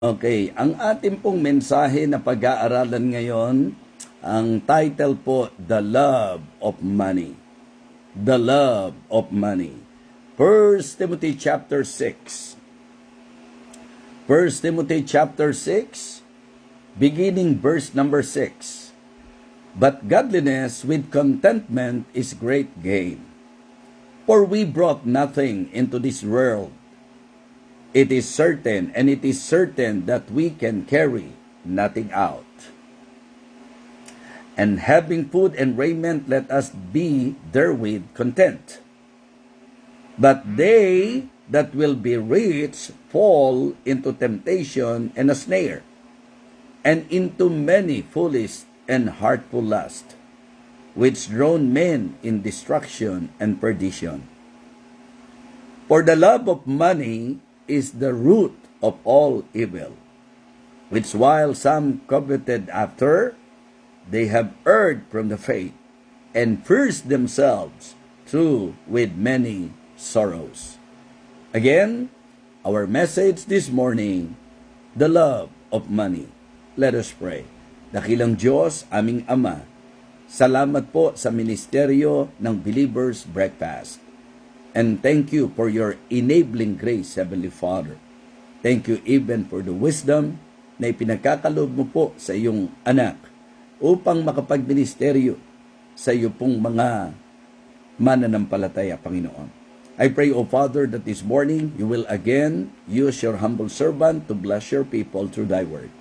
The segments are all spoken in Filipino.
Okay, ang ating pong mensahe na pag-aaralan ngayon, ang title po, The Love of Money. The Love of Money. 1 Timothy chapter 6. 1 Timothy chapter 6, beginning verse number 6. But godliness with contentment is great gain. For we brought nothing into this world. It is certain that we can carry nothing out. And having food and raiment, let us be therewith content. But they that will be rich fall into temptation and a snare, and into many foolish and hurtful lusts, which drown men in destruction and perdition. For the love of money is the root of all evil, which while some coveted after, they have erred from the faith, and pierced themselves through with many sorrows. Again, our message this morning, the love of money. Let us pray. Dakilang Diyos, aming Ama, salamat po sa ministeryo ng Believers Breakfast. And thank you for your enabling grace, Heavenly Father. Thank you even for the wisdom na ipinagkakaloob mo po sa iyong anak upang makapagministeryo sa iyo pong mga mananampalataya, Panginoon. I pray, O Father, that this morning you will again use your humble servant to bless your people through thy word.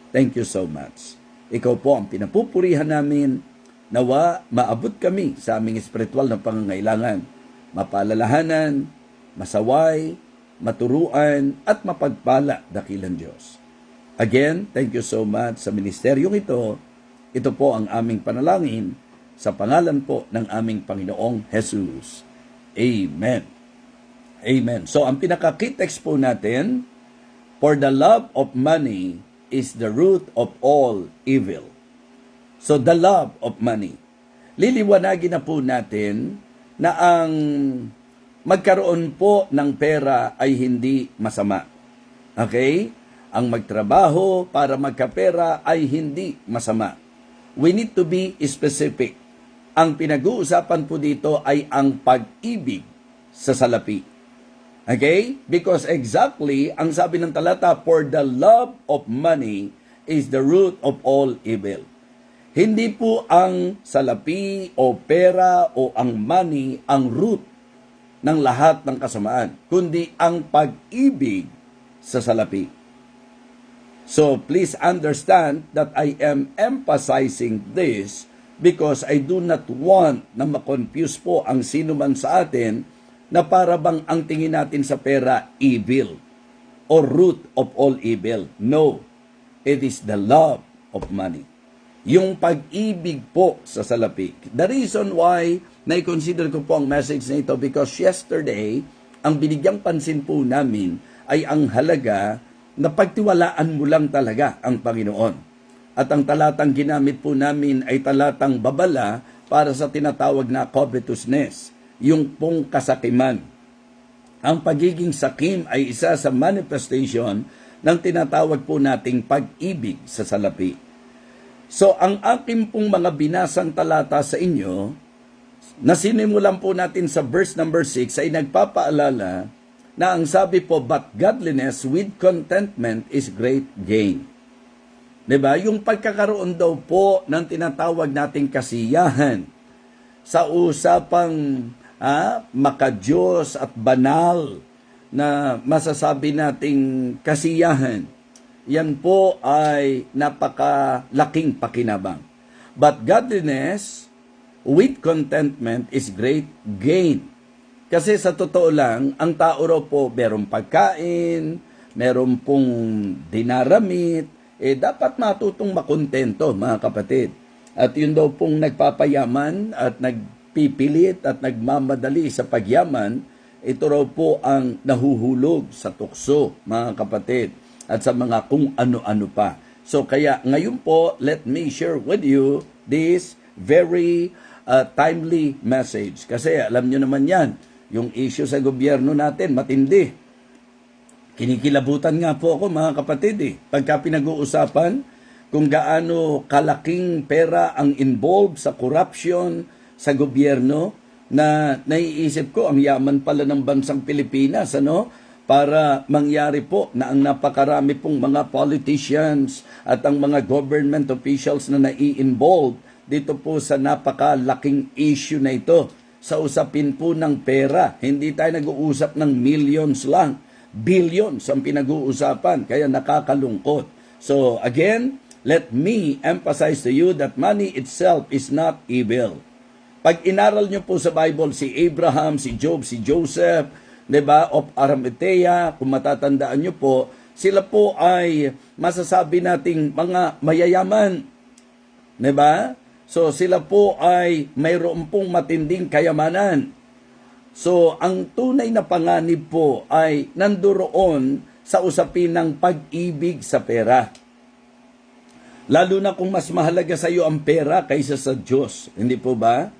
Thank you so much. Ikaw po ang pinapupurihan namin. Nawa maabot kami sa aming espiritual na pangangailangan, mapalalahanan, masaway, maturuan, at mapagpala, dakilang Diyos. Again, thank you so much sa ministeryong ito. Ito po ang aming panalangin sa pangalan po ng aming Panginoong Jesus. Amen. Amen. So, ang pinaka-key text po natin, for the love of money is the root of all evil. So, the love of money. Liliwanagin na po natin na ang magkaroon po ng pera ay hindi masama. Okay? Ang magtrabaho para magkapera ay hindi masama. We need to be specific. Ang pinag-uusapan po dito ay ang pag-ibig sa salapi. Okay? Because exactly, ang sabi ng talata, for the love of money is the root of all evil. Hindi po ang salapi o pera o ang money ang root ng lahat ng kasamaan, kundi ang pag-ibig sa salapi. So please understand that I am emphasizing this because I do not want na ma-confuse po ang sino man sa atin na para bang ang tingin natin sa pera evil or root of all evil. No, it is the love of money. Yung pag-ibig po sa salapi. The reason why na-consider ko po ang message na ito because yesterday, ang binigyang pansin po namin ay ang halaga na pagtiwalaan mo lang talaga ang Panginoon. At ang talatang ginamit po namin ay talatang babala para sa tinatawag na covetousness, yung pong kasakiman. Ang pagiging sakim ay isa sa manifestation ng tinatawag po nating pag-ibig sa salapi. So, ang aking pong mga binasang talata sa inyo, na sinimulan po natin sa verse number 6, ay nagpapaalala na ang sabi po, but godliness with contentment is great gain. Diba? Yung pagkakaroon daw po ng tinatawag nating kasiyahan sa usapang makadiyos at banal na masasabi nating kasiyahan, yan po ay napakalaking pakinabang. But godliness with contentment is great gain. Kasi sa totoo lang, ang tao raw po merong pagkain, meron pong dinaramit, dapat matutong makontento, mga kapatid. At yun daw pong nagpapayaman at nagpipilit at nagmamadali sa pagyaman, ito raw po ang nahuhulog sa tukso, mga kapatid, at sa mga kung ano-ano pa. So kaya ngayon po, let me share with you this very timely message. Kasi alam nyo naman yan, yung issue sa gobyerno natin matindi. Kinikilabutan nga po ako mga kapatid pagka pinag-uusapan kung gaano kalaking pera ang involved sa corruption sa gobyerno, na naiisip ko ang yaman pala ng bansang Pilipinas, para mangyari po na ang napakarami pong mga politicians at ang mga government officials na nai-involve dito po sa napakalaking issue na ito, sa usapin po ng pera. Hindi tayo nag-uusap ng millions lang, billions ang pinag-uusapan, kaya nakakalungkot. So again, let me emphasize to you that money itself is not evil. Pag inaral nyo po sa Bible si Abraham, si Job, si Joseph, diba, of Arimathea, kung matatandaan nyo po, sila po ay masasabi nating mga mayayaman. Diba? So sila po ay mayroon pong matinding kayamanan. So ang tunay na panganib po ay nandoon sa usapin ng pag-ibig sa pera. Lalo na kung mas mahalaga sa iyo ang pera kaysa sa Diyos. Hindi po ba?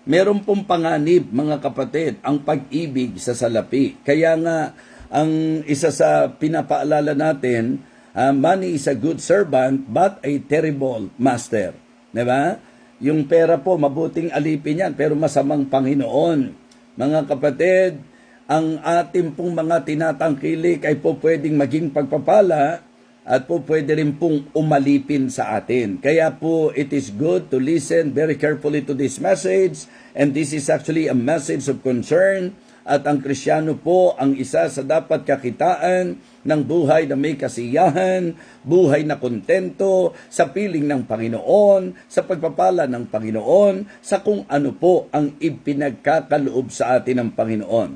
Meron pong panganib, mga kapatid, ang pag-ibig sa salapi. Kaya nga, ang isa sa pinapaalala natin, money is a good servant but a terrible master. Diba? Yung pera po, mabuting alipin yan, pero masamang Panginoon. Mga kapatid, ang ating pong mga tinatangkilik ay po pwedeng maging pagpapala at po pwede rin pong umalipin sa atin. Kaya po, it is good to listen very carefully to this message, and this is actually a message of concern. At ang Kristiyano po ang isa sa dapat kakitaan ng buhay na may kasiyahan, buhay na kontento, sa piling ng Panginoon, sa pagpapala ng Panginoon, sa kung ano po ang ipinagkakaloob sa atin ng Panginoon.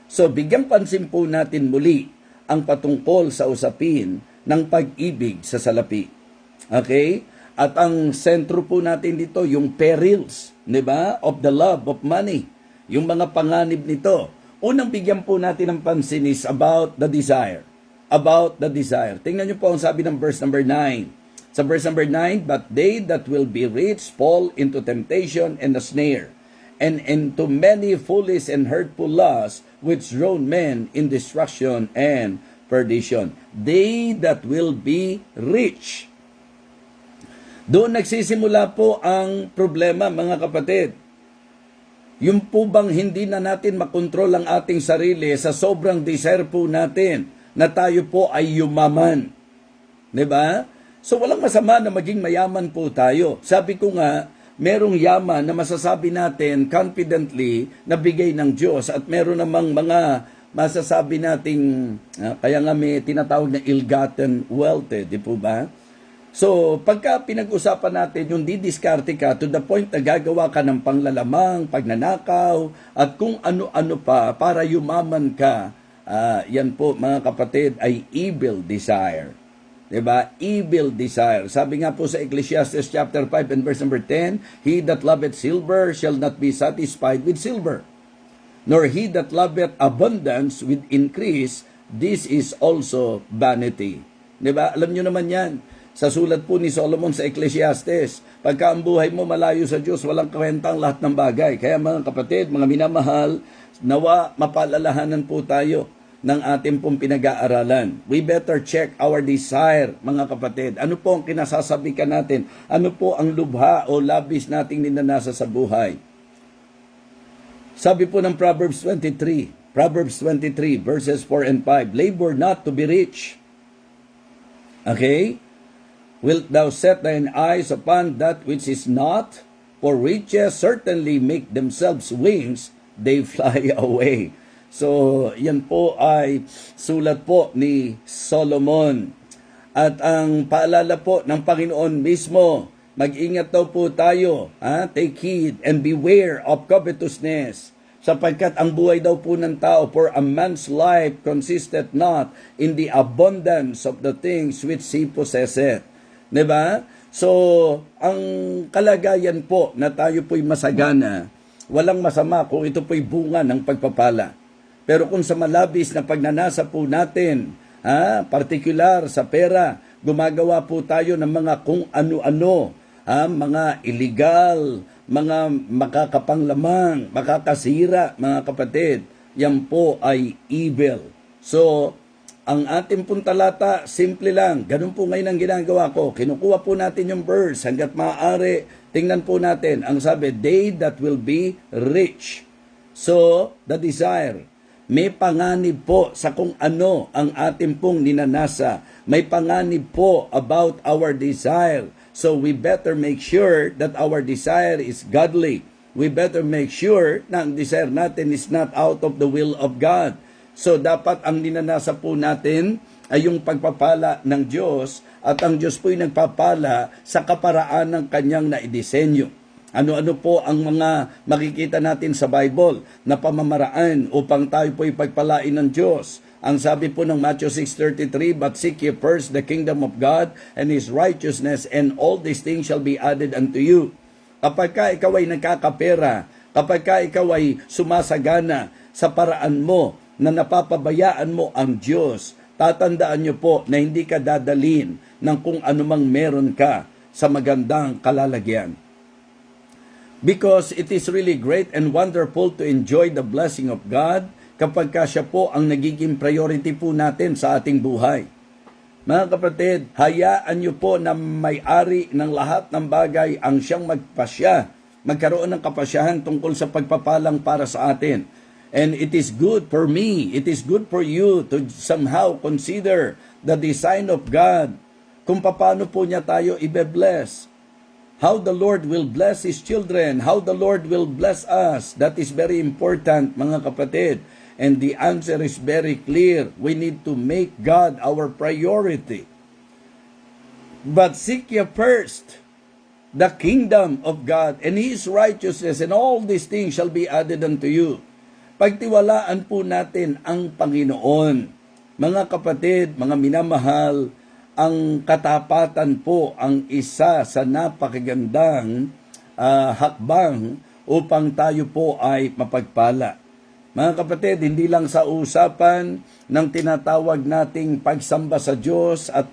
So, bigyang pansin po natin muli ang patungkol sa usapin ng pag-ibig sa salapi. Okay? At ang sentro po natin dito, yung perils, di ba? Of the love of money. Yung mga panganib nito. Unang bigyan po natin ng pansin is about the desire. About the desire. Tingnan niyo po ang sabi ng verse number 9. Sa verse number 9, but they that will be rich fall into temptation and a snare, and into many foolish and hurtful lusts, which drown men in destruction and perdition. They that will be rich. Doon nagsisimula po ang problema, mga kapatid. Yung po bang hindi na natin makontrol ang ating sarili sa sobrang desire po natin na tayo po ay yumaman. Diba? So walang masama na maging mayaman po tayo. Sabi ko nga, merong yaman na masasabi natin confidently na bigay ng Diyos, at meron namang mga masasabi nating, kaya nga may tinatawag na ill-gotten wealth, di po ba? So, pagka pinag-usapan natin yung didiskarte ka to the point na gagawa ka ng panglalamang, pagnanakaw, at kung ano-ano pa para yumaman ka, yan po mga kapatid ay evil desire. Diba? Evil desire. Sabi nga po sa Ecclesiastes chapter 5 and verse number 10, he that loveth silver shall not be satisfied with silver, nor he that loveth abundance with increase, this is also vanity. Diba? Alam nyo naman yan. Sa sulat po ni Solomon sa Ecclesiastes, pagka ang buhay mo malayo sa Diyos, walang kwentang lahat ng bagay. Kaya mga kapatid, mga minamahal, nawa mapaalalahanan po tayo ng ating pong pinag-aaralan. We better check our desire, mga kapatid. Ano po ang kinasasabikan natin? Ano po ang lubha o labis nating ninanasa sa buhay? Sabi po ng Proverbs 23 verses 4 and 5, labor not to be rich. Okay? Wilt thou set thine eyes upon that which is not? For riches certainly make themselves wings, they fly away. So, yan po ay sulat po ni Solomon. At ang paalala po ng Panginoon mismo, mag-ingat daw po tayo, take heed and beware of covetousness, sapagkat ang buhay daw po ng tao, for a man's life consisteth not in the abundance of the things which he possesseth. Diba? So, ang kalagayan po na tayo po'y masagana, walang masama kung ito po'y bunga ng pagpapala. Pero kung sa malabis na pagnanasa po natin, partikular sa pera, gumagawa po tayo ng mga kung ano-ano, mga illegal, mga makakapanglamang, makakasira, mga kapatid, yan po ay evil. So, ang ating pong talata, simple lang. Ganun po ngayon ang ginagawa ko. Kinukuha po natin yung verse hanggat maaari. Tingnan po natin. Ang sabi, they that will be rich. So, the desire. May panganib po sa kung ano ang ating pong ninanasa. May panganib po about our desire. So, we better make sure that our desire is godly. We better make sure na ang desire natin is not out of the will of God. So, dapat ang ninanasa po natin ay yung pagpapala ng Diyos at ang Diyos po'y nagpapala sa kaparaan ng kanyang naidisenyo. Ano-ano po ang mga makikita natin sa Bible na pamamaraan upang tayo po'y pagpalain ng Diyos. Ang sabi po ng Matthew 6:33, but seek ye first the kingdom of God and His righteousness, and all these things shall be added unto you. Kapag ka ikaw ay nagkakapera, kapag ka ikaw ay sumasagana sa paraan mo, na napapabayaan mo ang Diyos, tatandaan nyo po na hindi ka dadalhin ng kung anumang meron ka sa magandang kalalagyan. Because it is really great and wonderful to enjoy the blessing of God kapag ka siya po ang nagiging priority po natin sa ating buhay. Mga kapatid, hayaan nyo po na may-ari ng lahat ng bagay ang siyang magpasya, magkaroon ng kapasyahan tungkol sa pagpapalang para sa atin. And it is good for me, it is good for you to somehow consider the design of God, kung paano po niya tayo ibe-bless. How the Lord will bless His children, how the Lord will bless us. That is very important, mga kapatid. And the answer is very clear. We need to make God our priority. But seek ye first the kingdom of God and His righteousness, and all these things shall be added unto you. Pagtiwalaan po natin ang Panginoon. Mga kapatid, mga minamahal, ang katapatan po ang isa sa napakagandang hakbang upang tayo po ay mapagpala. Mga kapatid, hindi lang sa usapan ng tinatawag nating pagsamba sa Diyos at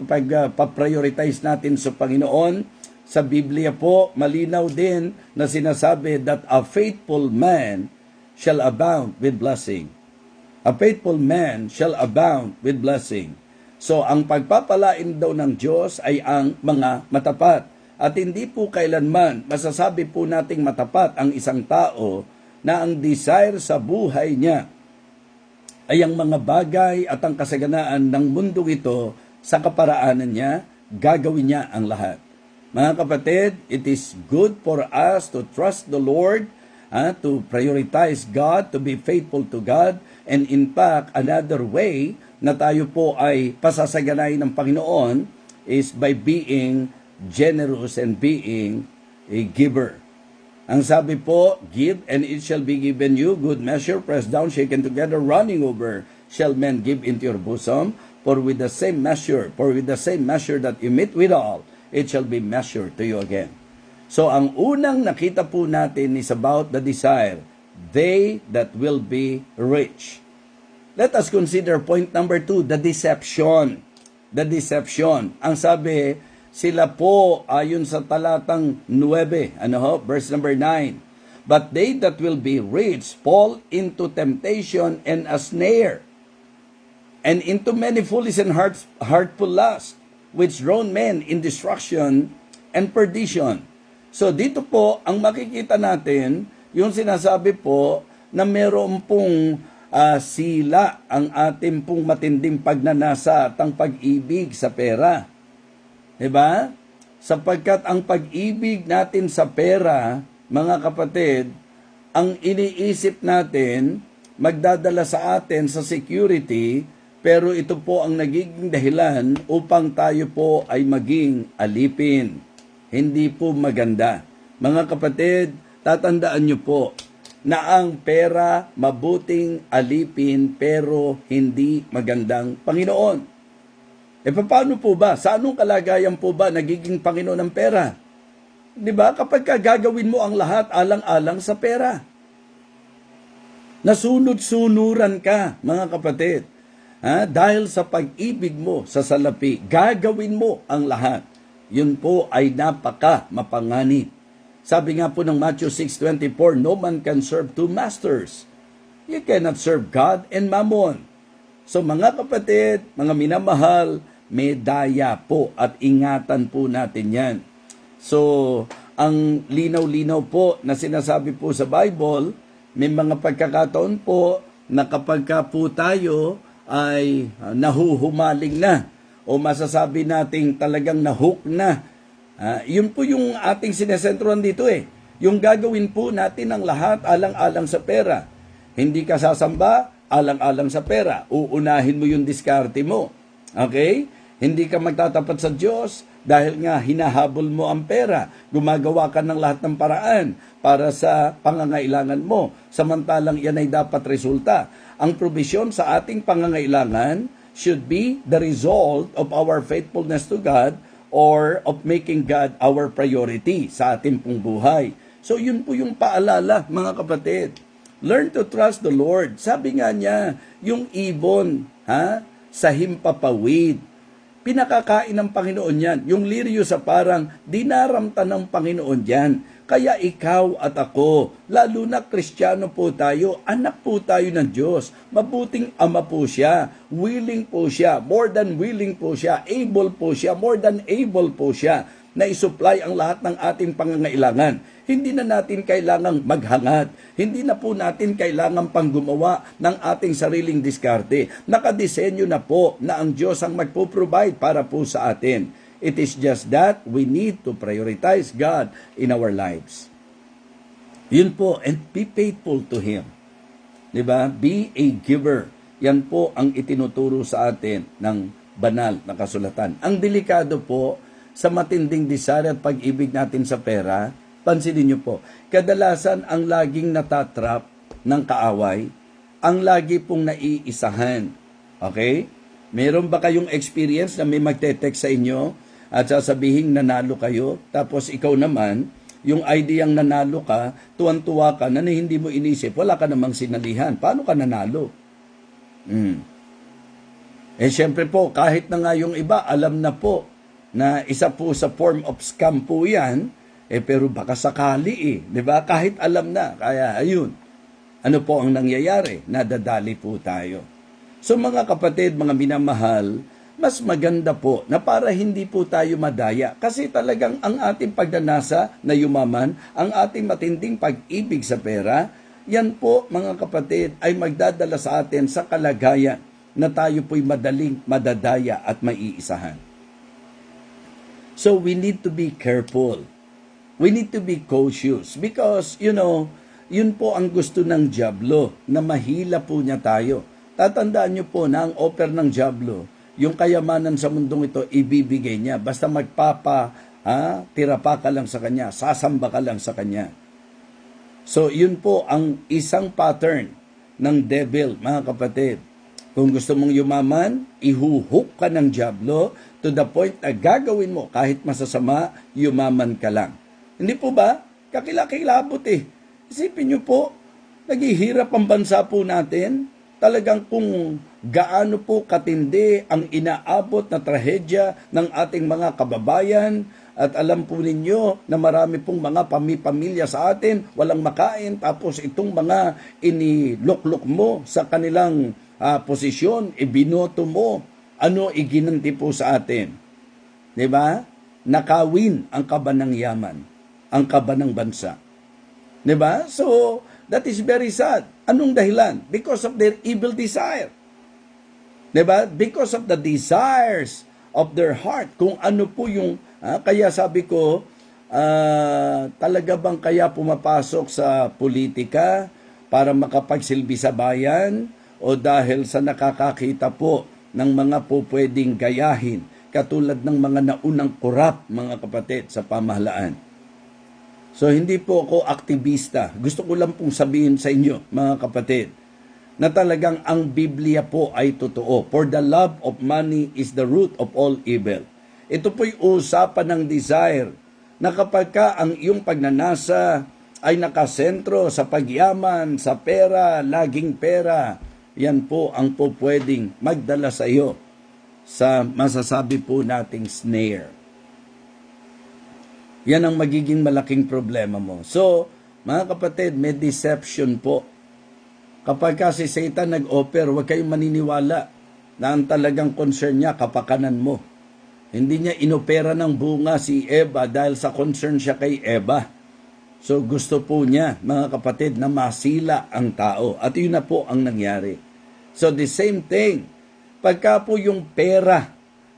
pag-prioritize natin sa Panginoon, sa Biblia po, malinaw din na sinasabi that a faithful man shall abound with blessing. A faithful man shall abound with blessing. So, ang pagpapalain daw ng Diyos ay ang mga matapat. At hindi po kailanman masasabi po nating matapat ang isang tao na ang desire sa buhay niya ay ang mga bagay at ang kasaganaan ng mundong ito sa kaparaanan niya, gagawin niya ang lahat. Mga kapatid, it is good for us to trust the Lord, to prioritize God, to be faithful to God, and in fact, another way na tayo po ay pasasaganayin ng Panginoon is by being generous and being a giver. Ang sabi po, give and it shall be given you, good measure, pressed down, shaken together, running over, shall men give into your bosom, for with the same measure that you meet withal, it shall be measured to you again. So, ang unang nakita po natin is about the desire, they that will be rich. Let us consider point number 2, the deception. The deception. Ang sabi, sila po ayon sa talatang 9, verse number 9. But they that will be rich fall into temptation and a snare, and into many foolish and hurtful lusts, which drown men in destruction and perdition. So dito po, ang makikita natin, yung sinasabi po na meron pong sila ang ating pong matinding pagnanasa at ang pag-ibig sa pera. Diba? Sapagkat ang pag-ibig natin sa pera, mga kapatid, ang iniisip natin, magdadala sa atin sa security, pero ito po ang nagiging dahilan upang tayo po ay maging alipin. Hindi po maganda. Mga kapatid, tatandaan nyo po na ang pera mabuting alipin pero hindi magandang Panginoon. Paano po ba? Sa anong kalagayan po ba nagiging Panginoon ng pera? Di ba? Kapag gagawin mo ang lahat alang-alang sa pera. Nasunod-sunuran ka, mga kapatid. Dahil sa pag-ibig mo sa salapi, gagawin mo ang lahat. Yun po ay napaka mapanganib. Sabi nga po ng Matthew 6:24, no man can serve two masters. You cannot serve God and mammon. So mga kapatid, mga minamahal, may daya po at ingatan po natin yan. So, ang linaw-linaw po na sinasabi po sa Bible, may mga pagkakataon po na kapag ka po tayo ay nahuhumaling na o masasabi nating talagang nahook na, yun po yung ating sinesentrohan dito eh. Yung gagawin po natin ang lahat alang-alang sa pera. Hindi ka sasamba, alang-alang sa pera. Uunahin mo yung diskarte mo. Okay? Hindi ka magtatapat sa Diyos dahil nga hinahabol mo ang pera. Gumagawa ka ng lahat ng paraan para sa pangangailangan mo. Samantalang yan ay dapat resulta. Ang probisyon sa ating pangangailangan should be the result of our faithfulness to God or of making God our priority sa ating pong buhay. So yun po yung paalala, mga kapatid. Learn to trust the Lord. Sabi nga niya, yung ibon sa himpapawid, pinakakain ng Panginoon yan. Yung liryo sa parang, dinaramta ng Panginoon yan. Kaya ikaw at ako, lalo na Kristiyano po tayo, anak po tayo ng Diyos. Mabuting ama po siya, willing po siya, more than willing po siya, able po siya, more than able po siya, na isupply ang lahat ng ating pangangailangan. Hindi na natin kailangang maghangad. Hindi na po natin kailangang panggumawa ng ating sariling diskarte. Nakadesenyo na po na ang Diyos ang magpo-provide para po sa atin. It is just that we need to prioritize God in our lives. Yun po, and be faithful to Him. Diba? Be a giver. Yan po ang itinuturo sa atin ng banal na kasulatan. Ang delikado po sa matinding desire at pag-ibig natin sa pera, pansinin niyo po, kadalasan ang laging natatrap ng kaaway, ang lagi pong naiisahan. Okay? Meron ba kayong experience na may magte-text sa inyo at sasabihin nanalo kayo, tapos ikaw naman, yung ideyang nanalo ka, tuwan-tuwa ka na hindi mo inisip, wala ka namang sinalihan. Paano ka nanalo? Eh syempre po, kahit na nga yung iba, alam na po na isa po sa form of scam po yan, pero baka sakali di ba? Kahit alam na, kaya ayun. Ano po ang nangyayari? Nadadali po tayo. So mga kapatid, mga minamahal, mas maganda po na para hindi po tayo madaya. Kasi talagang ang ating pagdanasa na yumaman, ang ating matinding pag-ibig sa pera, yan po mga kapatid ay magdadala sa atin sa kalagayan na tayo po'y madaling madadaya at maiisahan. So we need to be careful. We need to be cautious because, yun po ang gusto ng diablo na mahila po niya tayo. Tatandaan niyo po na ang offer ng diablo, yung kayamanan sa mundong ito, ibibigay niya. Basta tira pa ka lang sa kanya, sasamba ka lang sa kanya. So, yun po ang isang pattern ng devil, mga kapatid. Kung gusto mong yumaman, ihuhook ka ng diablo to the point na gagawin mo kahit masasama, yumaman ka lang. Hindi po ba? Kakilakilabot Isipin niyo po, naghihirap ang bansa po natin. Talagang kung gaano po katindi ang inaabot na trahedya ng ating mga kababayan. At alam po ninyo na marami pong mga pamilya sa atin, walang makain. Tapos itong mga iniluklok mo sa kanilang posisyon, ibinoto mo, iginanti po sa atin. Diba? Nakawin ang kaba ng yaman, ang kaba ng bansa. Diba? So, that is very sad. Anong dahilan? Because of their evil desire. Diba? Because of the desires of their heart. Kung ano po yung, kaya sabi ko, talaga bang kaya pumapasok sa politika para makapagsilbi sa bayan o dahil sa nakakakita po ng mga po pwedeng gayahin katulad ng mga naunang korap, mga kapatid, sa pamahalaan. So, hindi po ako aktivista. Gusto ko lang pong sabihin sa inyo, mga kapatid, na talagang ang Biblia po ay totoo. For the love of money is the root of all evil. Ito po'y usapan ng desire na kapag ka ang iyong pagnanasa ay nakasentro sa pagyaman, sa pera, laging pera, yan po ang po pwedeng magdala sa iyo sa masasabi po nating snare. Yan ang magiging malaking problema mo. So, mga kapatid, may deception po. Kapag kasi Satan nag-offer, huwag kayong maniniwala. na ang talagang concern niya, kapakanan mo. Hindi niya inopera ng bunga si Eva dahil sa concern siya kay Eva. So gusto po niya, mga kapatid, na masila ang tao. At yun na po ang nangyari. So the same thing, pagka po yung pera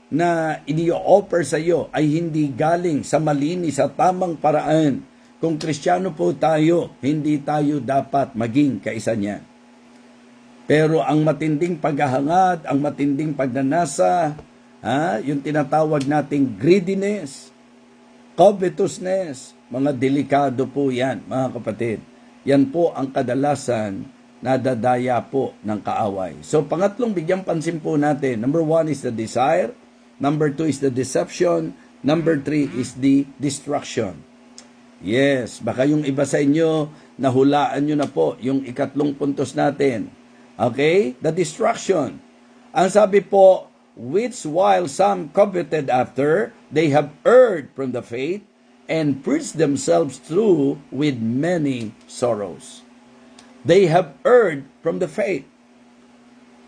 na ini-offer sa iyo ay hindi galing sa malinis sa tamang paraan, kung Kristiyano po tayo, hindi tayo dapat maging kaisa niya. Pero ang matinding paghahangad, ang matinding pagnanasa, yung tinatawag nating greediness, covetousness, mga delikado po yan, mga kapatid. Yan po ang kadalasan na dadaya po ng kaaway. So, pangatlong bigyang pansin po natin, number 1 is the desire, number 2 is the deception, number 3 is the destruction. Yes, baka yung iba sa inyo, nahulaan nyo na po yung ikatlong puntos natin. Okay? The destruction. Ang sabi po, which while some coveted after, they have erred from the faith and pierced themselves through with many sorrows. They have erred from the faith.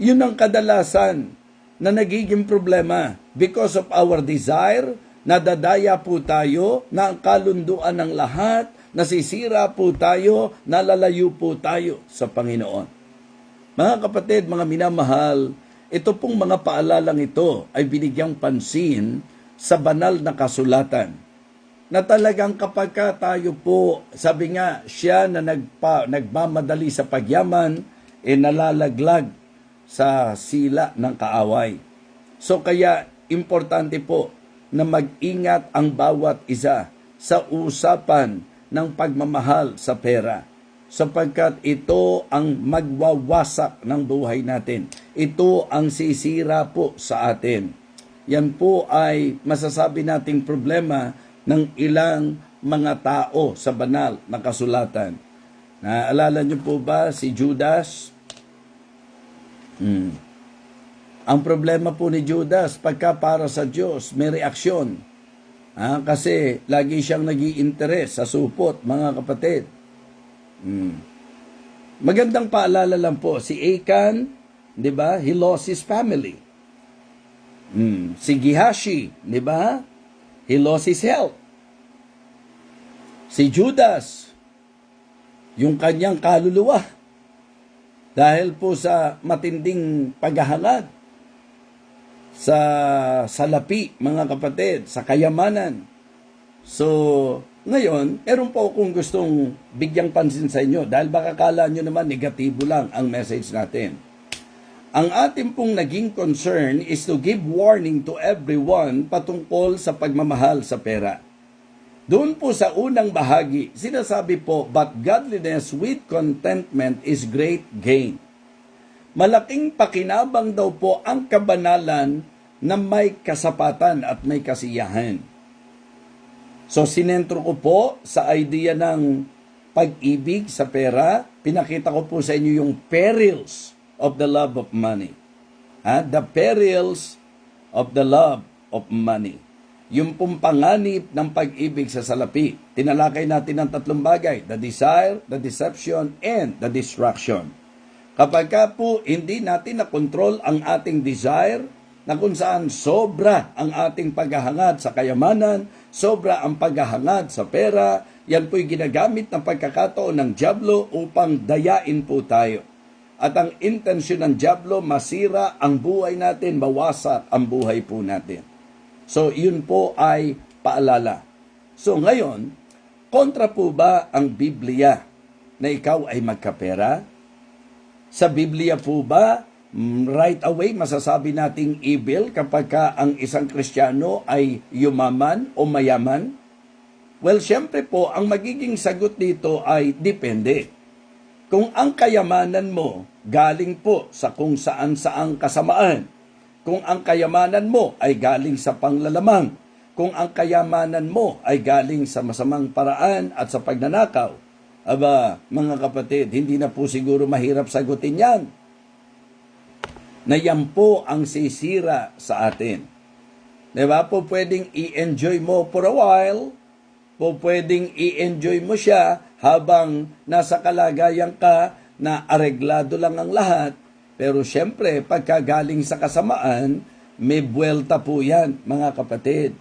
Yun ang kadalasan na nagiging problema. Because of our desire, nadadaya po tayo na ang kalunduan ng lahat, nasisira po tayo, nalalayo po tayo sa Panginoon. Mga kapatid, mga minamahal, ito pong mga paalalang ito ay binigyang pansin sa banal na kasulatan. Na talagang kapag tayo po, sabi nga, siya na nagmamadali sa pagyaman, nalalaglag sa sila ng kaaway. So kaya, importante po na mag-ingat ang bawat isa sa usapan ng pagmamahal sa pera. Sapagkat ito ang magwawasak ng buhay natin. Ito ang sisira po sa atin. Yan po ay masasabi nating problema ng ilang mga tao sa banal na kasulatan. Naalala niyo po ba si Judas? Ang problema po ni Judas, pagka para sa Diyos, may reaksyon. Kasi lagi siyang nag-iinteres sa supot, mga kapatid. Magandang paalala lang po, si Achan, di ba? He lost his family. Si Gehazi, di ba? He lost his health. Si Judas, yung kanyang kaluluwa, dahil po sa matinding paghahangad, sa salapi, mga kapatid, sa kayamanan. So, ngayon, meron po akong gustong bigyang pansin sa inyo dahil baka kala nyo naman negatibo lang ang message natin. Ang ating pong naging concern is to give warning to everyone patungkol sa pagmamahal sa pera. Doon po sa unang bahagi, sinasabi po, but godliness with contentment is great gain. Malaking pakinabang daw po ang kabanalan na may kasapatan at may kasiyahan. So sinentro ko po sa idea ng pag-ibig sa pera, pinakita ko po sa inyo yung perils of the love of money. The perils of the love of money. Yung pong panganib ng pag-ibig sa salapi. Tinalakay natin ang tatlong bagay, the desire, the deception, and the distraction. Kapag ka po hindi natin na-control ang ating desire, na kung saan sobra ang ating paghahangad sa kayamanan, sobra ang paghahangad sa pera, yan po'y ginagamit ng pagkakataon ng dyablo upang dayain po tayo. At ang intensyon ng dyablo, masira ang buhay natin, mawasak ang buhay po natin. So, yun po ay paalala. So, ngayon, kontra po ba ang Biblia na ikaw ay magkapera? Sa Biblia po ba, right away masasabi nating evil kapag ka ang isang Kristiyano ay yumaman o mayaman? Well, syempre po, ang magiging sagot dito ay depende. Kung ang kayamanan mo galing po sa kung saan-saang kasamaan, kung ang kayamanan mo ay galing sa panglalamang, kung ang kayamanan mo ay galing sa masamang paraan at sa pagnanakaw, aba, mga kapatid, hindi na po siguro mahirap sagutin yan. Na yan po ang sisira sa atin. Diba? Po pwedeng i-enjoy mo for a while, po pwedeng i-enjoy mo siya habang nasa kalagayan ka na areglado lang ang lahat, Pero syempre, pagkagaling sa kasamaan, may buwelta po yan, mga kapatid.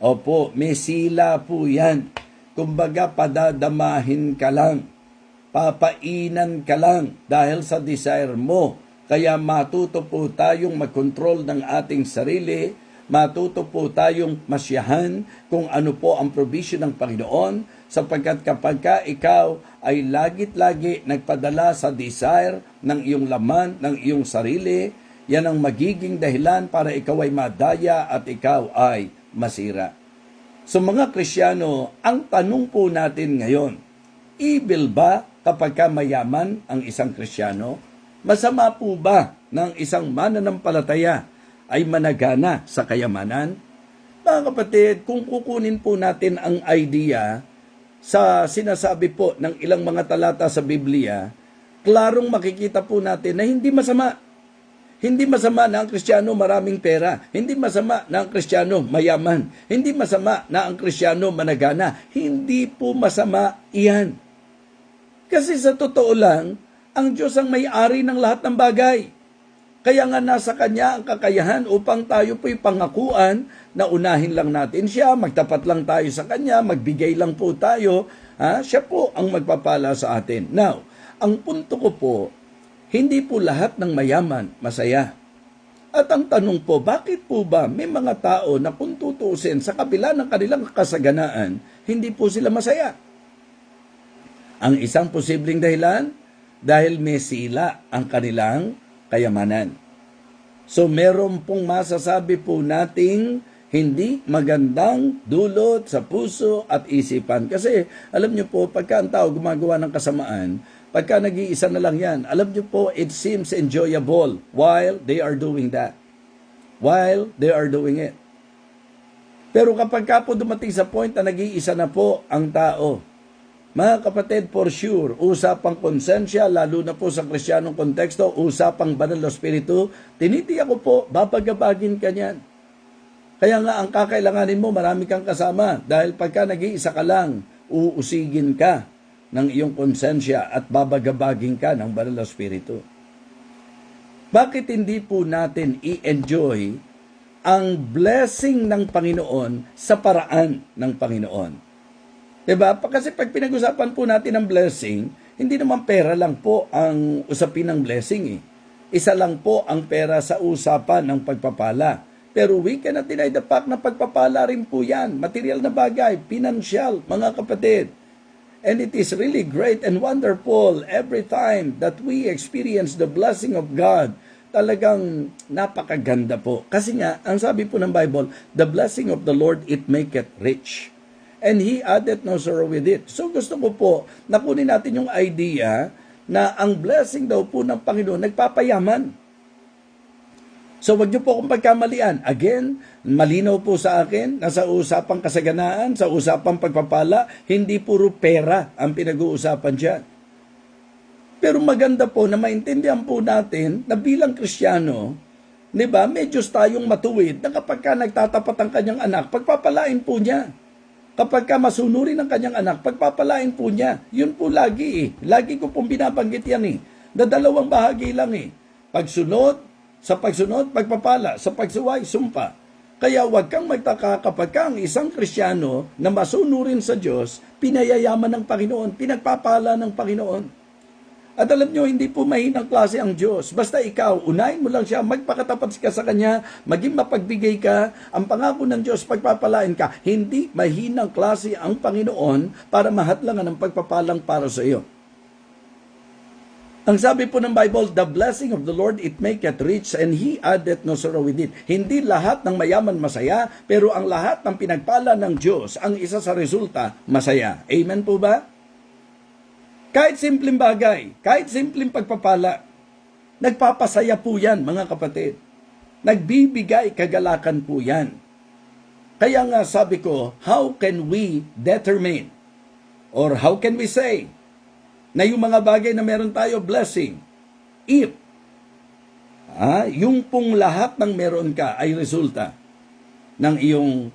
Opo, may sila po yan. Kumbaga, padadamahin ka lang. Papainan ka lang dahil sa desire mo. Kaya matuto po tayong mag-control ng ating sarili, matuto po tayong masyahan kung ano po ang provision ng Panginoon, sapagkat kapag ka ikaw ay lagit-lagi nagpadala sa desire ng iyong laman, ng iyong sarili, yan ang magiging dahilan para ikaw ay madaya at ikaw ay masira. So mga Kristiyano, ang tanong po natin ngayon, evil ba kapag ka mayaman ang isang Kristiyano? Masama po ba ng isang mananampalataya ay managana sa kayamanan? Mga kapatid, kung kukunin po natin ang idea sa sinasabi po ng ilang mga talata sa Biblia, klarong makikita po natin na hindi masama. Hindi masama na ang Kristiyano maraming pera. Hindi masama na ang Kristiyano mayaman. Hindi masama na ang Kristiyano managana. Hindi po masama iyan. Kasi sa totoo lang, ang Diyos ang may-ari ng lahat ng bagay. Kaya nga nasa Kanya ang kakayahan upang tayo po'y pangakuan na unahin lang natin siya, magtapat lang tayo sa Kanya, magbigay lang po tayo. Siya po ang magpapala sa atin. Now, ang punto ko po, hindi po lahat ng mayaman masaya. At ang tanong po, bakit po ba may mga tao na kung tutuusin sa kabila ng kanilang kasaganaan, hindi po sila masaya? Ang isang posibleng dahilan, dahil may sila ang kanilang kayamanan. So meron pong masasabi po nating hindi magandang dulot sa puso at isipan. Kasi alam nyo po, pagka ang tao gumagawa ng kasamaan, pagka nag-iisa na lang yan, alam nyo po, it seems enjoyable while they are doing that. While they are doing it. Pero kapag ka po dumating sa point na nag-iisa na po ang tao, mga kapatid, for sure, usapang konsensya, lalo na po sa Kristiyanong konteksto, usapang banal na spiritu, tinitiyak ko po, babagabagin ka niyan. Kaya nga, ang kakailanganin mo, marami kang kasama. Dahil pagka nag-iisa ka lang, uusigin ka ng iyong konsensya at babagabagin ka ng banal na spiritu. Bakit hindi po natin i-enjoy ang blessing ng Panginoon sa paraan ng Panginoon? Diba? Kasi pag pinag-usapan po natin ang blessing, hindi naman pera lang po ang usapin ng blessing. Isa lang po ang pera sa usapan ng pagpapala. Pero we cannot deny the fact na pagpapala rin po yan. Material na bagay, financial, mga kapatid. And it is really great and wonderful every time that we experience the blessing of God. Talagang napakaganda po. Kasi nga, ang sabi po ng Bible, the blessing of the Lord, it maketh rich. And He added no sorrow with it. So gusto ko po, nakunin natin yung idea na ang blessing daw po ng Panginoon nagpapayaman. So wag niyo po akong pagkamalian. Again, malinaw po sa akin na sa usapang kasaganaan, sa usapang pagpapala, hindi puro pera ang pinag-uusapan dyan. Pero maganda po na maintindihan po natin na bilang Kristiyano, di ba, medyo tayong matuwid na kapag ka nagtatapat ang kanyang anak, pagpapalain po niya. Kapag ka masunurin ng kanyang anak, pagpapalain po niya. Yun po lagi Lagi ko pong binabanggit yan Na dalawang bahagi lang Pagsunod, sa pagsunod, pagpapala. Sa pagsuway, sumpa. Kaya huwag kang magtaka kapag ka ang isang Kristiyano na masunurin sa Diyos, pinayayaman ng Panginoon, pinagpapala ng Panginoon. At alam nyo, hindi po mahinang klase ang Diyos. Basta ikaw, unahin mo lang siya, magpakatapat ka sa Kanya, maging mapagbigay ka. Ang pangako ng Diyos, pagpapalain ka. Hindi mahinang klase ang Panginoon para mahatlangan ang pagpapalang para sa iyo. Ang sabi po ng Bible, the blessing of the Lord, it maketh rich, and He addeth no sorrow with it. Hindi lahat ng mayaman masaya, pero ang lahat ng pinagpala ng Diyos, ang isa sa resulta, masaya. Amen po ba? Kahit simpleng bagay, kahit simpleng pagpapala, nagpapasaya po yan, mga kapatid. Nagbibigay kagalakan po yan. Kaya nga sabi ko, how can we determine, or how can we say, na yung mga bagay na meron tayo blessing, if, yung pong lahat ng meron ka ay resulta ng iyong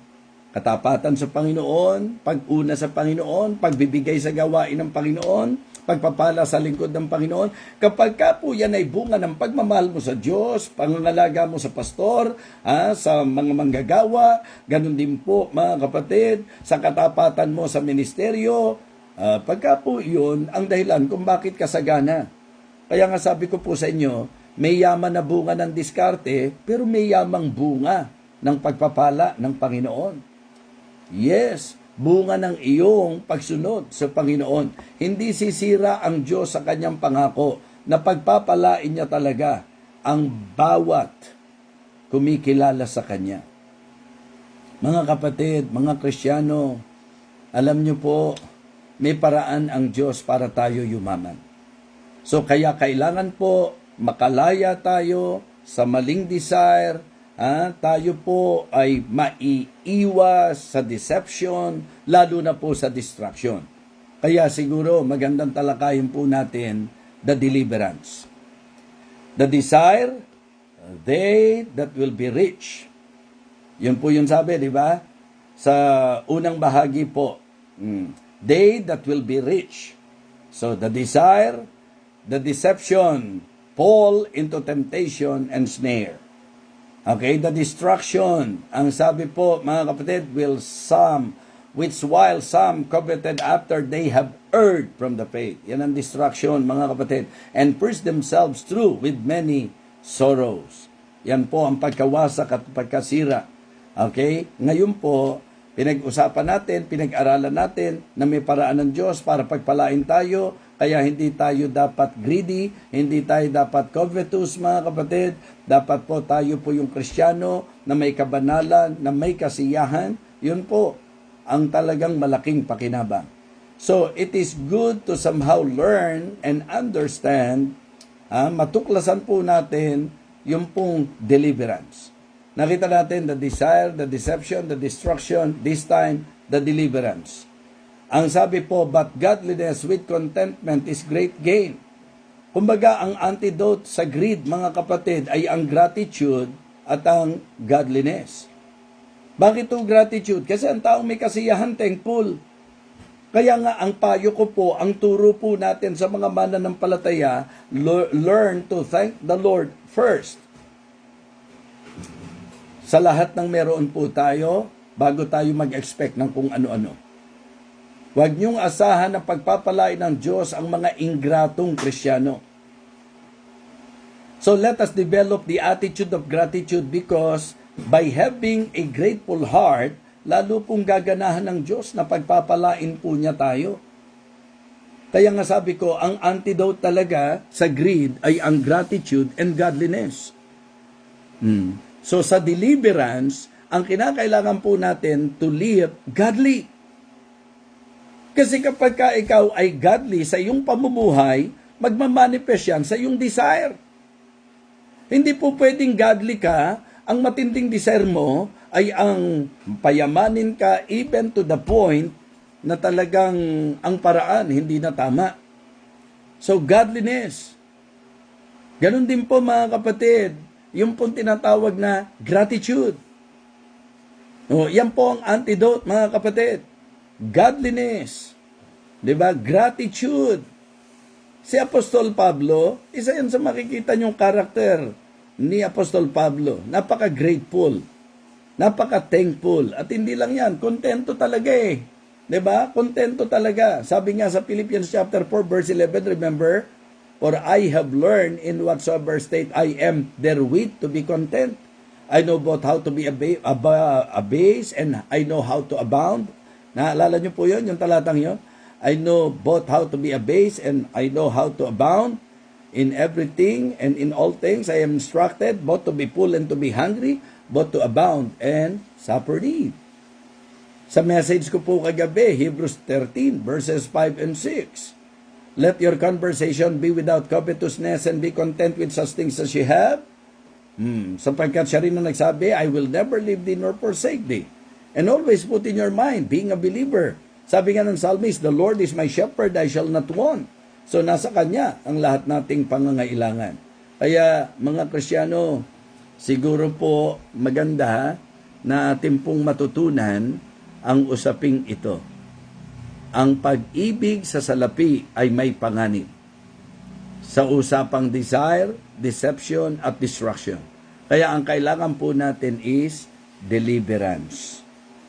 katapatan sa Panginoon, pag-una sa Panginoon, pagbibigay sa gawain ng Panginoon, pagpapala sa lingkod ng Panginoon. Kapag ka po yan ay bunga ng pagmamahal mo sa Diyos, pangangalaga mo sa pastor, sa mga manggagawa, ganun din po mga kapatid, sa katapatan mo sa ministeryo, pagka po yun ang dahilan kung bakit kasagana. Kaya nga sabi ko po sa inyo, may yaman na bunga ng diskarte, pero may yamang bunga ng pagpapala ng Panginoon. Yes, bunga ng iyong pagsunod sa Panginoon. Hindi sisira ang Diyos sa kanyang pangako na pagpapalain niya talaga ang bawat kumikilala sa kanya. Mga kapatid, mga Kristiyano, alam niyo po, may paraan ang Diyos para tayo yumaman. So kaya kailangan po makalaya tayo sa maling desire, tayo po ay maiiwas sa deception, lalo na po sa distraction. Kaya siguro magandang talakayin po natin the deliverance. The desire, they that will be rich. Yun po yung sabi, di ba? Sa unang bahagi po, they that will be rich. So the desire, the deception, fall into temptation and snare. Okay, the destruction, ang sabi po mga kapatid, which while some coveted after they have erred from the faith. Yan ang destruction mga kapatid. And pierced themselves through with many sorrows. Yan po ang pagkawasak at pagkasira. Okay, ngayon po, pinag-usapan natin, pinag-aralan natin na may paraan ng Diyos para pagpalain tayo. Kaya hindi tayo dapat greedy, hindi tayo dapat covetous mga kapatid. Dapat po tayo po yung Kristiyano na may kabanalan, na may kasiyahan. Yun po ang talagang malaking pakinabang. So it is good to somehow learn and understand, matuklasan po natin yung pong deliverance. Nakita natin the desire, the deception, the destruction, this time the deliverance. Ang sabi po, but godliness with contentment is great gain. Kumbaga, ang antidote sa greed, mga kapatid, ay ang gratitude at ang godliness. Bakit ito gratitude? Kasi ang taong may kasiyahan, thankful. Kaya nga, ang payo ko po, ang turo po natin sa mga mananampalataya, learn to thank the Lord first. Sa lahat ng meron po tayo, bago tayo mag-expect ng kung ano-ano. Huwag niyong asahan na pagpapalain ng Diyos ang mga ingratong Kristiyano. So let us develop the attitude of gratitude because by having a grateful heart, lalo pong gaganahan ng Diyos na pagpapalain po niya tayo. Kaya nga sabi ko, ang antidote talaga sa greed ay ang gratitude and godliness. So sa deliverance, ang kinakailangan po natin to live godly. Kasi kapag ka ikaw ay godly sa iyong pamumuhay, magmamanifest yan sa iyong desire. Hindi po pwedeng godly ka, ang matinding desire mo ay ang payamanin ka even to the point na talagang ang paraan hindi na tama. So godliness. Ganon din po mga kapatid, yung pong tinatawag na gratitude. Yan po ang antidote mga kapatid. Godliness. Diba? Gratitude. Si Apostol Pablo, isa yan sa makikita niyong karakter ni Apostol Pablo. Napaka-grateful. Napaka-thankful. At hindi lang yan, kontento talaga eh. Diba? Kontento talaga. Sabi nga sa Philippians chapter 4 verse 11, remember, for I have learned in whatsoever state I am therewith to be content. I know both how to be abased and I know how to abound. Naalala niyo po yun, yung talatang yun? I know both how to be abased and I know how to abound. In everything and in all things I am instructed both to be full and to be hungry, both to abound and suffer need. Sa message ko po kagabi, Hebrews 13 verses 5 and 6. Let your conversation be without covetousness and be content with such things as you have. Sapagkat siya rin na nagsabi, I will never leave thee nor forsake thee. And always put in your mind, being a believer. Sabi nga ng psalmist, the Lord is my shepherd, I shall not want. So nasa Kanya ang lahat nating pangangailangan. Kaya mga Kristiyano, siguro po maganda na ating pong matutunan ang usaping ito. ang pag-ibig sa salapi ay may panganib sa usapang desire, deception, at destruction. Kaya ang kailangan po natin is deliverance.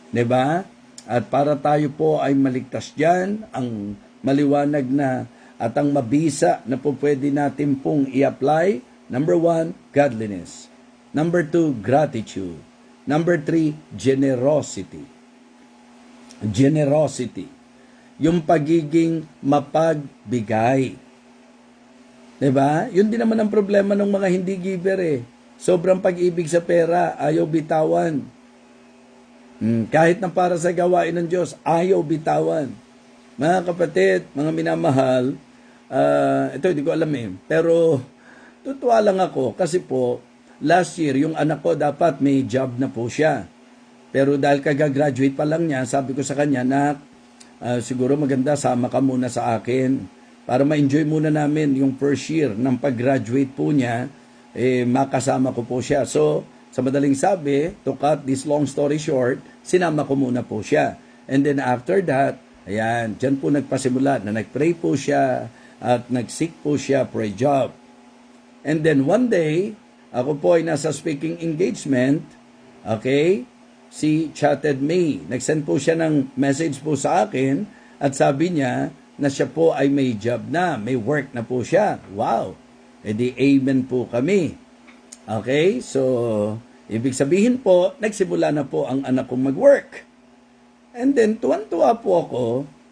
'Di ba? At para tayo po ay maligtas diyan, ang maliwanag na at ang mabisa na po pwede natin pong i-apply, number 1, godliness. Number 2, gratitude. Number 3, generosity. Generosity. Yung pagiging mapagbigay. 'Di ba? Yun din naman ang problema ng mga hindi giver eh. Sobrang pag-ibig sa pera, ayaw bitawan. Kahit na para sa gawain ng Diyos, ayaw bitawan. Mga kapatid, mga minamahal, ito hindi ko alam eh. Pero tutuwa lang ako kasi po, last year, yung anak ko dapat may job na po siya. Pero dahil kagagraduate pa lang niya, sabi ko sa kanya, na siguro maganda sama ka muna sa akin para ma-enjoy muna namin yung first year ng pag-graduate po niya, makasama ko po siya. So, sa madaling sabi, to cut this long story short, sinama ko muna po siya. And then after that, ayan, dyan po nagpasimula na nag-pray po siya at nag-seek po siya for a job. And then one day, ako po ay nasa speaking engagement, okay, si chatted me. Nag-send po siya ng message po sa akin at sabi niya na siya po ay may job na, may work na po siya. Wow! E di amen po kami. Okay, so ibig sabihin po, nagsimula na po ang anak kong mag-work. And then, tuwan-tuwa po ako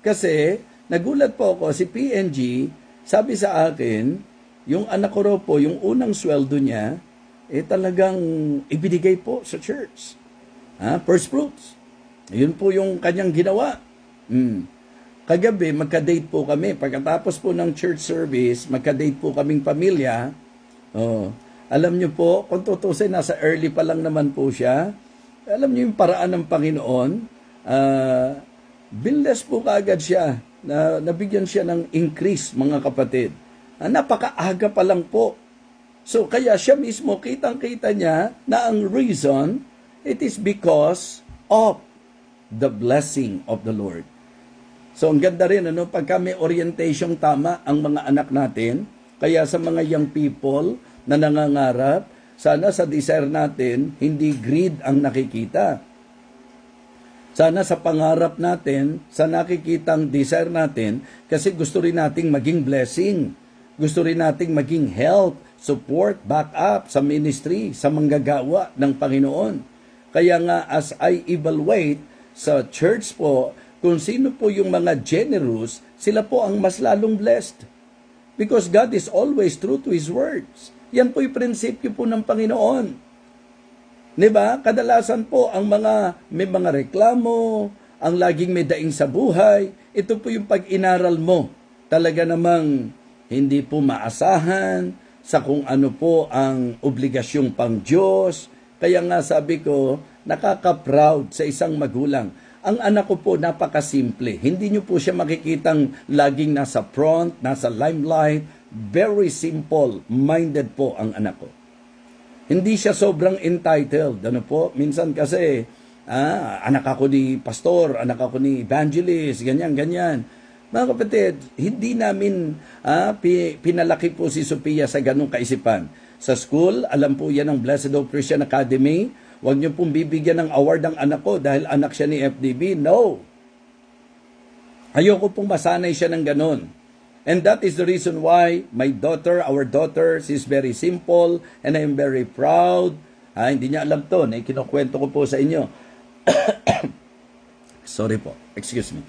kasi nagulat po ako, si PNG, sabi sa akin, yung anak ko raw po, yung unang sweldo niya, talagang ibinigay po sa church. First fruits. Yun po yung kanyang ginawa. Kagabi, magka-date po kami. Pagkatapos po ng church service, magka-date po kaming pamilya. Alam niyo po, kung tutusin, nasa early pa lang naman po siya. Alam niyo yung paraan ng Panginoon, binless po kaagad siya. Nabigyan siya ng increase, mga kapatid. Napakaaga pa lang po. So, kaya siya mismo, kitang-kita niya na ang reason, it is because of the blessing of the Lord. So, ang ganda rin, pagka may orientation tama ang mga anak natin, kaya sa mga young people na nangangarap, sana sa desire natin, hindi greed ang nakikita. Sana sa pangarap natin, sa nakikitang desire natin, kasi gusto rin nating maging blessing. Gusto rin nating maging help, support, back up sa ministry, sa manggagawa ng Panginoon. Kaya nga, as I evaluate sa church po, kung sino po yung mga generous, sila po ang mas lalong blessed. Because God is always true to His words. Yan po yung prinsipyo po ng Panginoon. Diba? Kadalasan po ang may mga reklamo, ang laging may daing sa buhay, ito po yung pag-inaral mo. Talaga namang hindi po maasahan sa kung ano po ang obligasyong pang Diyos. Kaya nga sabi ko, nakaka-proud sa isang magulang. Ang anak ko po napakasimple. Hindi nyo po siya makikitang laging nasa front, nasa limelight. Very simple minded po ang anak ko. Hindi siya sobrang entitled. Ano po? Minsan kasi, anak ako ni pastor, anak ako ni evangelist, ganyan. Mga kapatid, hindi namin pinalaki po si Sophia sa ganung kaisipan. Sa school, alam po yan ng Blessed Hope Christian Academy. Huwag niyo pong bibigyan ng award ang anak ko dahil anak siya ni FDB. No. Ayoko pong masanay siya ng ganon. And that is the reason why our daughter, she's very simple and I'm very proud. Hindi niya alam to. Kinukwento ko po sa inyo. Sorry po. Excuse me.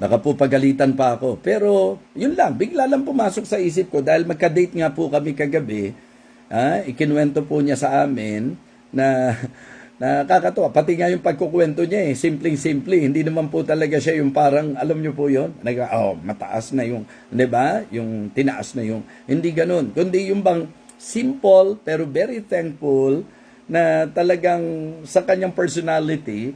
Baka po pagalitan pa ako. Pero, yun lang. Bigla lang pumasok sa isip ko dahil magka-date nga po kami kagabi. Ikinuwento po niya sa amin na nakakatuwa. Pati nga yung pagkukwento niya simpleng-simple. Hindi naman po talaga siya yung parang, alam niyo po yun? Mataas na yung, di ba? Yung tinaas na yung, hindi ganun. Kundi yung bang simple pero very thankful na talagang sa kanyang personality,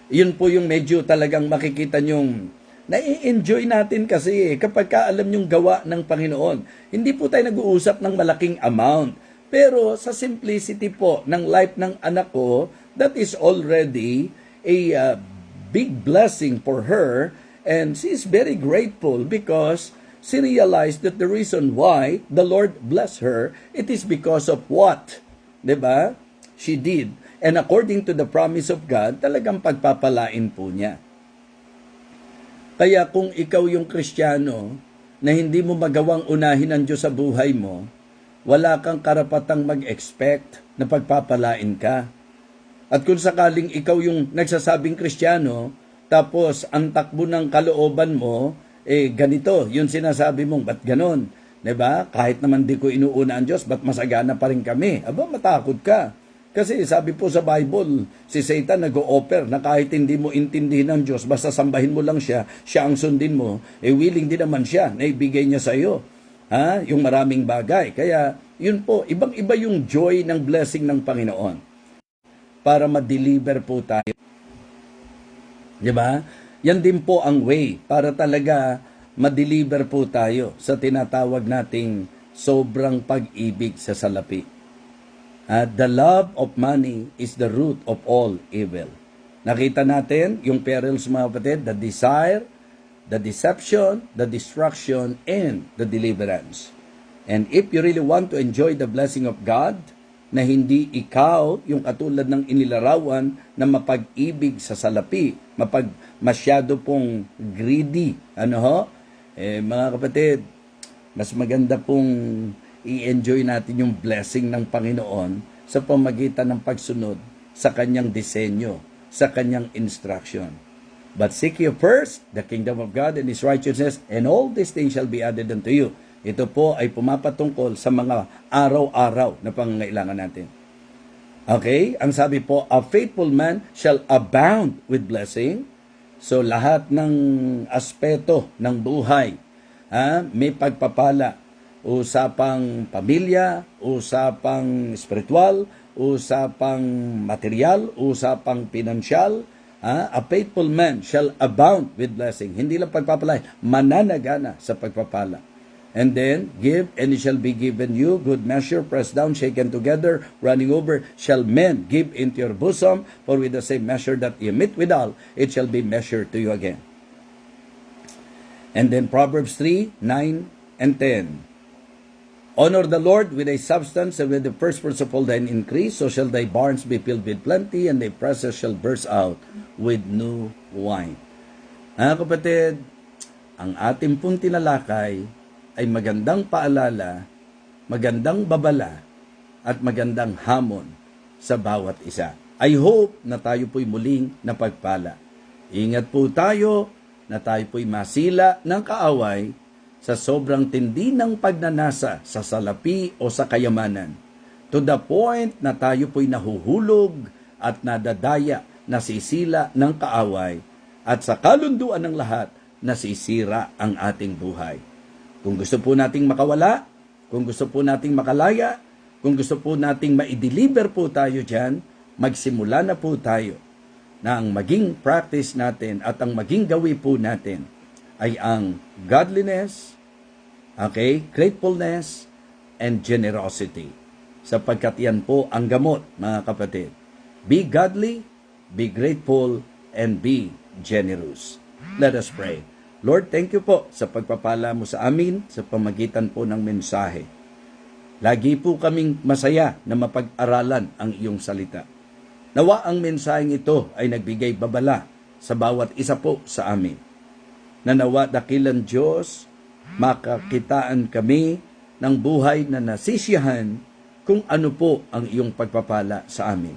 yun po yung medyo talagang makikita nyong nai-enjoy natin kasi kapag ka alam yung gawa ng Panginoon. Hindi po tayo nag-uusap ng malaking amount. Pero sa simplicity po ng life ng anak ko, that is already big blessing for her, and she is very grateful because she realized that the reason why the Lord blessed her, it is because of what, 'di ba? She did. And according to the promise of God, talagang pagpapalain po niya. Kaya kung ikaw yung Kristiyano na hindi mo magawang unahin ang Diyos sa buhay mo, wala kang karapatang mag-expect na pagpapalain ka. At kung sakaling ikaw yung nagsasabing Kristiyano, tapos ang takbo ng kalooban mo, ganito, yung sinasabi mong, ba't ganon? Diba? Kahit naman di ko inuuna ang Diyos, ba't masagana pa rin kami? Aba, matakot ka. Kasi sabi po sa Bible, si Satan nag-o-offer na kahit hindi mo intindihin ng Diyos, basta sambahin mo lang siya, siya ang sundin mo, willing din naman siya na ibigay niya sa iyo. Yung maraming bagay. Kaya, yun po, ibang-iba yung joy ng blessing ng Panginoon para ma-deliver po tayo. Diba? Yan din po ang way para talaga ma-deliver po tayo sa tinatawag nating sobrang pag-ibig sa salapi. The love of money is the root of all evil. Nakita natin yung perils, mga kapatid, the desire, the deception, the destruction, and the deliverance. And if you really want to enjoy the blessing of God, na hindi ikaw yung katulad ng inilarawan na mapag-ibig sa salapi, masyado pong greedy, mga kapatid, mas maganda pong i-enjoy natin yung blessing ng Panginoon sa pamagitan ng pagsunod sa kanyang disenyo, sa kanyang instruction. But seek ye first the kingdom of God and His righteousness, and all these things shall be added unto you. Ito po ay pumapatungkol sa mga araw-araw na pangangailangan natin. Okay? Ang sabi po, a faithful man shall abound with blessing. So lahat ng aspeto ng buhay, may pagpapala. Usapang pamilya, usapang spiritual, usapang material, usapang pinansyal. A faithful man shall abound with blessing. Hindi lang pagpapala, mananagana sa pagpapala. And then, give, and it shall be given you, good measure, pressed down, shaken together, running over, shall men give into your bosom, for with the same measure that you meet withal, it shall be measured to you again. And then Proverbs 3, 9, and 10. Honor the Lord with thy substance, and with the first fruits of all thine increase, so shall thy barns be filled with plenty, and thy presses shall burst out with new wine. Kapatid, ang ating pong tinalakay ay magandang paalala, magandang babala, at magandang hamon sa bawat isa. I hope na tayo po'y muling napagpala. Ingat po tayo na tayo po'y masila ng kaaway sa sobrang tindi ng pagnanasa sa salapi o sa kayamanan, to the point na tayo po'y nahuhulog at nadadaya, nasisila ng kaaway, at sa kalunduan ng lahat, nasisira ang ating buhay. Kung gusto po nating makawala, kung gusto po nating makalaya, kung gusto po nating ma-deliver po tayo dyan, magsimula na po tayo na ang maging practice natin at ang maging gawi po natin ay ang godliness, gratefulness, and generosity. Sapagkat yan po ang gamot, mga kapatid. Be godly, be grateful, and be generous. Let us pray. Lord, thank you po sa pagpapala mo sa amin sa pamagitan po ng mensahe. Lagi po kaming masaya na mapag-aralan ang iyong salita. Nawa ang mensaheng ito ay nagbigay babala sa bawat isa po sa amin. Nanawa dakilang Diyos, makakitaan kami ng buhay na nasisiyahan kung ano po ang iyong pagpapala sa amin.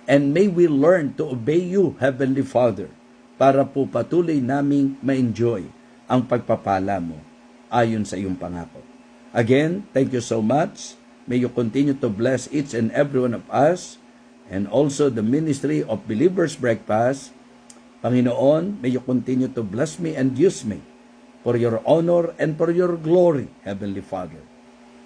And may we learn to obey you, Heavenly Father, para po patuloy naming ma-enjoy ang pagpapala mo ayon sa iyong pangako. Again, thank you so much. May you continue to bless each and every one of us, and also the ministry of Believers Breakfast. Panginoon, may you continue to bless me and use me for your honor and for your glory, Heavenly Father.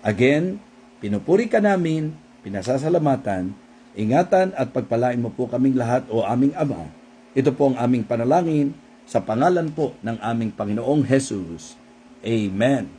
Again, pinupuri ka namin, pinasasalamatan, ingatan at pagpalain mo po kaming lahat, o aming Ama. Ito po ang aming panalangin sa pangalan po ng aming Panginoong Jesus. Amen.